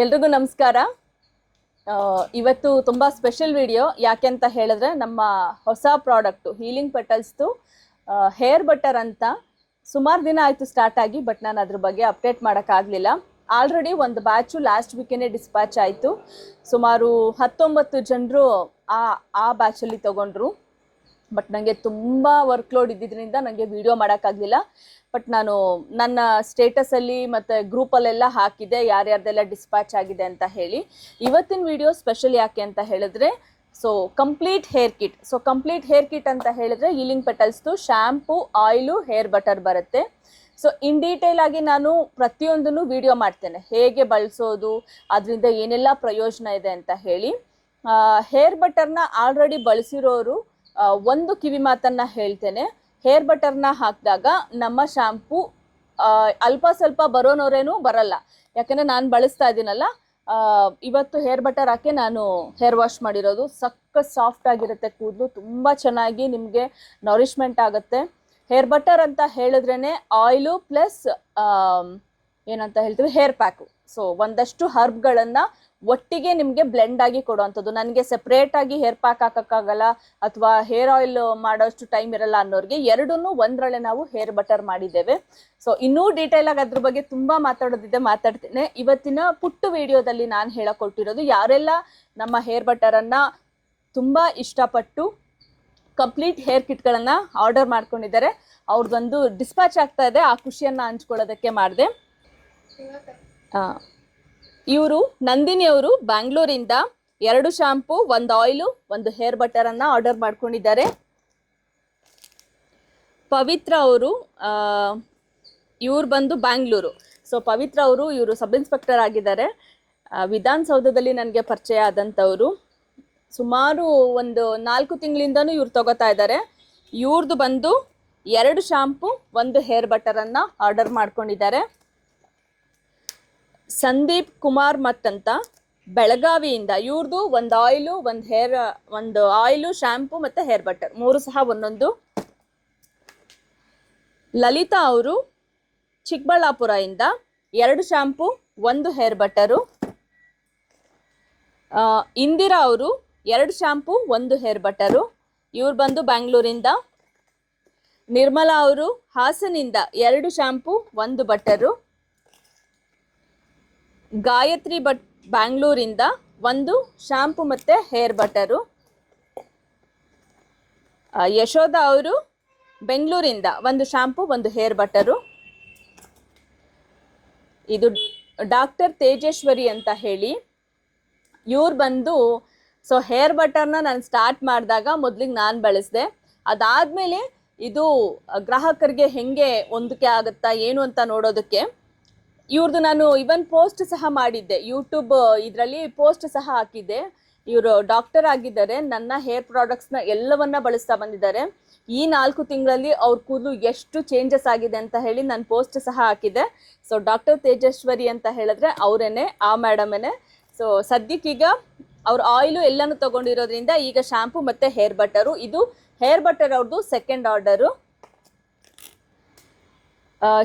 ಎಲ್ರಿಗೂ ನಮಸ್ಕಾರ. ಇವತ್ತು ತುಂಬ ಸ್ಪೆಷಲ್ ವಿಡಿಯೋ. ಯಾಕೆ ಅಂತ ಹೇಳಿದ್ರೆ ನಮ್ಮ ಹೊಸ ಪ್ರಾಡಕ್ಟು ಹೀಲಿಂಗ್ ಪೆಟಲ್ಸ್ದು ಹೇರ್ ಬಟರ್ ಅಂತ ಸುಮಾರು ದಿನ ಆಯಿತು ಸ್ಟಾರ್ಟ್ ಆಗಿ, ಬಟ್ ನಾನು ಅದ್ರ ಬಗ್ಗೆ ಅಪ್ಡೇಟ್ ಮಾಡೋಕ್ಕಾಗಲಿಲ್ಲ. ಆಲ್ರೆಡಿ ಒಂದು ಬ್ಯಾಚು ಲಾಸ್ಟ್ ವೀಕೇನೆ ಡಿಸ್ಪ್ಯಾಚ್ ಆಯಿತು. ಸುಮಾರು 19 ಜನರು ಆ ಬ್ಯಾಚಲ್ಲಿ ತೊಗೊಂಡ್ರು. ಬಟ್ ನನಗೆ ತುಂಬ ವರ್ಕ್ಲೋಡ್ ಇದ್ದಿದ್ದರಿಂದ ನನಗೆ ವಿಡಿಯೋ ಮಾಡೋಕ್ಕಾಗಲಿಲ್ಲ. ಬಟ್ ನಾನು ನನ್ನ ಸ್ಟೇಟಸಲ್ಲಿ ಮತ್ತು ಗ್ರೂಪಲ್ಲೆಲ್ಲ ಹಾಕಿದ್ದೆ ಯಾರ್ಯಾರ್ದೆಲ್ಲ ಡಿಸ್ಪ್ಯಾಚ್ ಆಗಿದೆ ಅಂತ ಹೇಳಿ. ಇವತ್ತಿನ ವಿಡಿಯೋ ಸ್ಪೆಷಲ್ ಯಾಕೆ ಅಂತ ಹೇಳಿದ್ರೆ, complete hair kit. Complete hair kit ಅಂತ ಹೇಳಿದ್ರೆ ಹೀಲಿಂಗ್ ಪೆಟಲ್ಸ್ದು ಶ್ಯಾಂಪು, ಆಯಿಲು, ಹೇರ್ ಬಟರ್ ಬರುತ್ತೆ. ಇನ್ ಡೀಟೇಲ್ ಆಗಿ ನಾನು ಪ್ರತಿಯೊಂದನ್ನು ವಿಡಿಯೋ ಮಾಡ್ತೇನೆ, ಹೇಗೆ ಬಳಸೋದು, ಅದರಿಂದ ಏನೆಲ್ಲ ಪ್ರಯೋಜನ ಇದೆ ಅಂತ ಹೇಳಿ. ಹೇರ್ ಬಟರ್ನ ಆಲ್ರೆಡಿ ಬಳಸಿರೋರು ಒಂದು ಕಿವಿ ಮಾತನ್ನು ಹೇಳ್ತೇನೆ. ಹೇರ್ ಬಟರ್ನ ಹಾಕಿದಾಗ ನಮ್ಮ ಶ್ಯಾಂಪು ಅಲ್ಪ ಸ್ವಲ್ಪ ಬರೋನೋರೇನೂ ಬರಲ್ಲ. ಯಾಕಂದರೆ ನಾನು ಬಳಸ್ತಾ ಇದ್ದೀನಲ್ಲ, ಇವತ್ತು ಹೇರ್ ಬಟರ್ ಹಾಕಿ ನಾನು ಹೇರ್ ವಾಶ್ ಮಾಡಿರೋದು. ಸಾಫ್ಟ್ ಆಗಿರುತ್ತೆ ಕೂದಲು, ತುಂಬ ಚೆನ್ನಾಗಿ ನಿಮಗೆ ನರಿಶ್ಮೆಂಟ್ ಆಗುತ್ತೆ. ಹೇರ್ ಬಟರ್ ಅಂತ ಹೇಳಿದ್ರೇ ಆಯಿಲು ಪ್ಲಸ್ ಏನಂತ ಹೇಳ್ತೀವಿ ಹೇರ್ ಪ್ಯಾಕು. ಒಂದಷ್ಟು ಹರ್ಬ್ಗಳನ್ನು ಒಟ್ಟಿಗೆ ನಿಮಗೆ ಬ್ಲೆಂಡ್ ಆಗಿ ಕೊಡುವಂಥದ್ದು. ನನಗೆ ಸೆಪ್ರೇಟಾಗಿ ಹೇರ್ ಪ್ಯಾಕ್ ಹಾಕೋಕ್ಕಾಗಲ್ಲ ಅಥವಾ ಹೇರ್ ಆಯಿಲ್ ಮಾಡೋಷ್ಟು ಟೈಮ್ ಇರಲ್ಲ ಅನ್ನೋರಿಗೆ ಎರಡನ್ನೂ ಒಂದರಲ್ಲೇ ನಾವು ಹೇರ್ ಬಟರ್ ಮಾಡಿದ್ದೇವೆ. ಇನ್ನೂ ಡೀಟೇಲಾಗಿ ಅದ್ರ ಬಗ್ಗೆ ತುಂಬ ಮಾತಾಡೋದಿದೆ, ಮಾತಾಡ್ತೇನೆ. ಇವತ್ತಿನ ಪುಟ್ಟು ವಿಡಿಯೋದಲ್ಲಿ ನಾನು ಹೇಳಿಕೊಟ್ಟಿರೋದು, ಯಾರೆಲ್ಲ ನಮ್ಮ ಹೇರ್ ಬಟರನ್ನು ತುಂಬ ಇಷ್ಟಪಟ್ಟು ಕಂಪ್ಲೀಟ್ ಹೇರ್ ಕಿಟ್ಗಳನ್ನು ಆರ್ಡರ್ ಮಾಡ್ಕೊಂಡಿದ್ದಾರೆ, ಅವ್ರದ್ದೊಂದು ಡಿಸ್ಪ್ಯಾಚ್ ಆಗ್ತಾ ಇದೆ, ಆ ಖುಷಿಯನ್ನು ಹಂಚ್ಕೊಳ್ಳೋದಕ್ಕೆ ಮಾಡಿದೆ. ಇವರು ನಂದಿನಿ ಅವರು ಬ್ಯಾಂಗ್ಳೂರಿಂದ 2 ಶ್ಯಾಂಪು, 1 ಆಯಿಲು, 1 ಹೇರ್ ಬಟರನ್ನು ಆರ್ಡರ್ ಮಾಡ್ಕೊಂಡಿದ್ದಾರೆ. ಪವಿತ್ರ ಅವರು ಇವ್ರು ಬಂದು ಬ್ಯಾಂಗ್ಳೂರು. ಪವಿತ್ರ ಅವರು ಇವರು ಸಬ್ ಇನ್ಸ್ಪೆಕ್ಟರ್ ಆಗಿದ್ದಾರೆ. ವಿಧಾನಸೌಧದಲ್ಲಿ ನನಗೆ ಪರಿಚಯ ಆದಂಥವರು. ಸುಮಾರು ಒಂದು 4 ತಿಂಗಳಿಂದನೂ ಇವ್ರು ತಗೋತಾ ಇದ್ದಾರೆ. ಇವ್ರದ್ದು ಬಂದು 2 ಶ್ಯಾಂಪು, 1 ಹೇರ್ ಬಟರನ್ನು ಆರ್ಡರ್ ಮಾಡ್ಕೊಂಡಿದ್ದಾರೆ. ಸಂದೀಪ್ ಕುಮಾರ್ ಮತ್ ಅಂತ ಬೆಳಗಾವಿಯಿಂದ, ಇವ್ರದ್ದು 1 ಆಯಿಲು, 1 ಆಯಿಲು, ಶ್ಯಾಂಪು ಮತ್ತು ಹೇರ್ ಬಟರ್ 3 ಸಹ ಒಂದೊಂದು. ಲಲಿತಾ ಅವರು ಚಿಕ್ಕಬಳ್ಳಾಪುರ ಇಂದ 2 ಶ್ಯಾಂಪು, 1 ಹೇರ್ ಬಟರು. ಇಂದಿರಾ ಅವರು 2 ಶ್ಯಾಂಪು, 1 ಹೇರ್ ಬಟರು, ಇವ್ರು ಬಂದು ಬ್ಯಾಂಗ್ಳೂರಿಂದ. ನಿರ್ಮಲಾ ಅವರು ಹಾಸನಿಂದ 2 ಶ್ಯಾಂಪು, 1 ಬಟರು. ಗಾಯತ್ರಿ ಬ್ಯಾಂಗ್ಳೂರಿಂದ 1 ಶ್ಯಾಂಪು ಮತ್ತು ಹೇರ್ ಬಟರು. ಯಶೋಧ ಅವರು ಬೆಂಗಳೂರಿಂದ 1 ಶ್ಯಾಂಪು, 1 ಹೇರ್ ಬಟರು. ಇದು ಡಾಕ್ಟರ್ ತೇಜೇಶ್ವರಿ ಅಂತ ಹೇಳಿ, ಇವ್ರು ಬಂದು ಹೇರ್ ಬಟರ್ನ ನಾನು ಸ್ಟಾರ್ಟ್ ಮಾಡಿದಾಗ ಮೊದಲಿಗೆ ನಾನು ಬಳಸಿದೆ. ಅದಾದಮೇಲೆ ಇದು ಗ್ರಾಹಕರಿಗೆ ಹೆಂಗೆ ಹೊಂದಿಕೆ ಆಗುತ್ತಾ ಏನು ಅಂತ ನೋಡೋದಕ್ಕೆ ಇವ್ರದ್ದು ನಾನು ಇವನ್ ಪೋಸ್ಟ್ ಸಹ ಮಾಡಿದ್ದೆ, ಯೂಟ್ಯೂಬ್ ಇದರಲ್ಲಿ ಪೋಸ್ಟ್ ಸಹ ಹಾಕಿದ್ದೆ. ಇವರು ಡಾಕ್ಟರ್ ಆಗಿದ್ದಾರೆ, ನನ್ನ ಹೇರ್ ಪ್ರಾಡಕ್ಟ್ಸ್ನ ಎಲ್ಲವನ್ನ ಬಳಸ್ತಾ ಬಂದಿದ್ದಾರೆ. ಈ 4 ತಿಂಗಳಲ್ಲಿ ಅವ್ರ ಕೂದಲು ಎಷ್ಟು ಚೇಂಜಸ್ ಆಗಿದೆ ಅಂತ ಹೇಳಿ ನಾನು ಪೋಸ್ಟ್ ಸಹ ಹಾಕಿದ್ದೆ. ಡಾಕ್ಟರ್ ತೇಜೇಶ್ವರಿ ಅಂತ ಹೇಳಿದ್ರೆ ಅವರೇನೆ, ಆ ಮೇಡಮೇನೆ. ಸದ್ಯಕ್ಕೀಗ ಅವ್ರ ಆಯಿಲು ಎಲ್ಲನೂ ತೊಗೊಂಡಿರೋದ್ರಿಂದ ಈಗ ಶ್ಯಾಂಪು ಮತ್ತು ಹೇರ್ ಬಟರು. ಇದು ಹೇರ್ ಬಟರ್ ಅವ್ರದ್ದು 2nd ಆರ್ಡರು.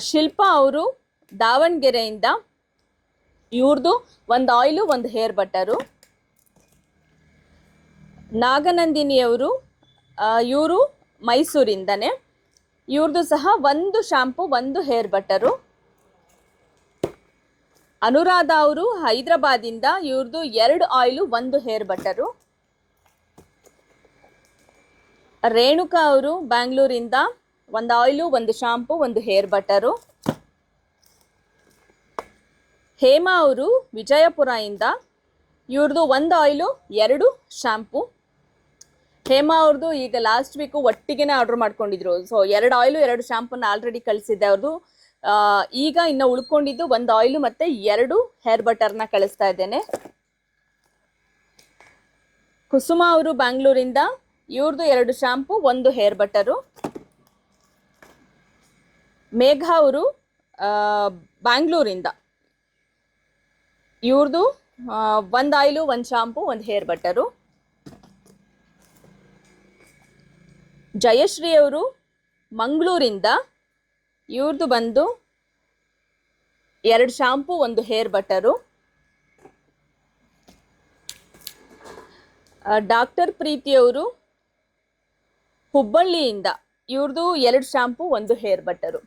ಶಿಲ್ಪಾ ಅವರು ದಾವಣಗೆರೆಯಿಂದ, ಇವ್ರದ್ದು 1 ಆಯಿಲು, 1 ಹೇರ್ ಬಟರು. ನಾಗನಂದಿನಿಯವರು ಇವರು ಮೈಸೂರಿಂದನೇ, ಇವ್ರದ್ದು ಸಹ 1 ಶ್ಯಾಂಪು, 1 ಹೇರ್ ಬಟರು. ಅನುರಾಧ ಅವರು ಹೈದರಾಬಾದಿಂದ, ಇವ್ರದ್ದು 2 ಆಯಿಲು, 1 ಹೇರ್ ಬಟರು. ರೇಣುಕಾ ಅವರು ಬ್ಯಾಂಗ್ಳೂರಿಂದ 1 oil, 1 shampoo, 1 hair butter. Hema ಅವರು ವಿಜಯಪುರ ಇಂದ, ಇವ್ರದ್ದು 1 ಆಯಿಲು, 2 ಶ್ಯಾಂಪು. ಹೇಮಾ ಅವ್ರದ್ದು ಈಗ ಲಾಸ್ಟ್ ವೀಕು ಒಟ್ಟಿಗೆನೇ ಆರ್ಡರ್ ಮಾಡ್ಕೊಂಡಿದ್ರು. 2 ಆಯಿಲು, 2 ಶ್ಯಾಂಪುನ ಆಲ್ರೆಡಿ ಕಳಿಸಿದ್ದೆ ಅವ್ರದ್ದು. ಈಗ ಇನ್ನು ಉಳ್ಕೊಂಡಿದ್ದು 1 ಆಯಿಲು ಮತ್ತು 2 ಹೇರ್ ಬಟರ್ನ ಕಳಿಸ್ತಾ ಇದ್ದೇನೆ. ಕುಸುಮ ಅವರು ಬ್ಯಾಂಗ್ಳೂರಿಂದ, ಇವ್ರದ್ದು 2 ಶ್ಯಾಂಪು, 1 ಹೇರ್ ಬಟರು. ಮೇಘ ಅವರು ಬ್ಯಾಂಗ್ಳೂರಿಂದ, ಇವ್ರದ್ದು 1 oil, 1 shampoo, 1 hair butter. Jayashree ಅವರು ಮಂಗಳೂರಿಂದ, ಇವ್ರದ್ದು ಬಂದು 2 ಶ್ಯಾಂಪು, 1 ಹೇರ್ ಬಟರು. ಡಾಕ್ಟರ್ ಪ್ರೀತಿಯವರು ಹುಬ್ಬಳ್ಳಿಯಿಂದ, ಇವ್ರದ್ದು 2 ಶಾಂಪು 1 ಹೇರ್ ಬಟ್ಟರು.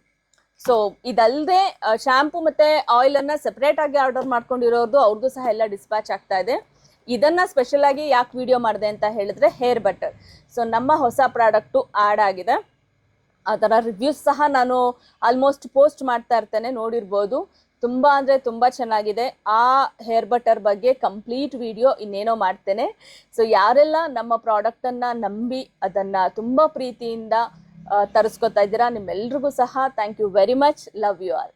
ಸೊ ಇದಲ್ಲದೆ ಶಾಂಪು ಮತ್ತು ಆಯಿಲನ್ನು ಸಪ್ರೇಟಾಗಿ ಆರ್ಡರ್ ಮಾಡ್ಕೊಂಡಿರೋದು ಅವ್ರದ್ದು ಸಹ ಎಲ್ಲ ಡಿಸ್ಪ್ಯಾಚ್ ಆಗ್ತಾ ಇದೆ. ಇದನ್ನು ಸ್ಪೆಷಲಾಗಿ ಯಾಕೆ ವಿಡಿಯೋ ಮಾಡಿದೆ ಅಂತ ಹೇಳಿದ್ರೆ ಹೇರ್ ಬಟರ್. ಸೊ ನಮ್ಮ ಹೊಸ ಪ್ರಾಡಕ್ಟು ಆ್ಯಡ್ ಆಗಿದೆ, ಅದರ ರಿವ್ಯೂಸ್ ಸಹ ನಾನು ಆಲ್ಮೋಸ್ಟ್ ಪೋಸ್ಟ್ ಮಾಡ್ತಾ ಇರ್ತೇನೆ, ನೋಡಿರ್ಬೋದು. ತುಂಬ ಅಂದರೆ ತುಂಬ ಚೆನ್ನಾಗಿದೆ. ಆ ಹೇರ್ ಬಟರ್ ಬಗ್ಗೆ ಕಂಪ್ಲೀಟ್ ವಿಡಿಯೋ ಇನ್ನೇನೋ ಮಾಡ್ತೇನೆ. ಸೊ ಯಾರೆಲ್ಲ ನಮ್ಮ ಪ್ರಾಡಕ್ಟನ್ನು ನಂಬಿ ಅದನ್ನು ತುಂಬ ಪ್ರೀತಿಯಿಂದ ತರಿಸ್ಕೊತಾ ಇದ್ದೀರಾ, ನಿಮ್ಮೆಲ್ರಿಗೂ ಸಹ thank you very much. Love you all.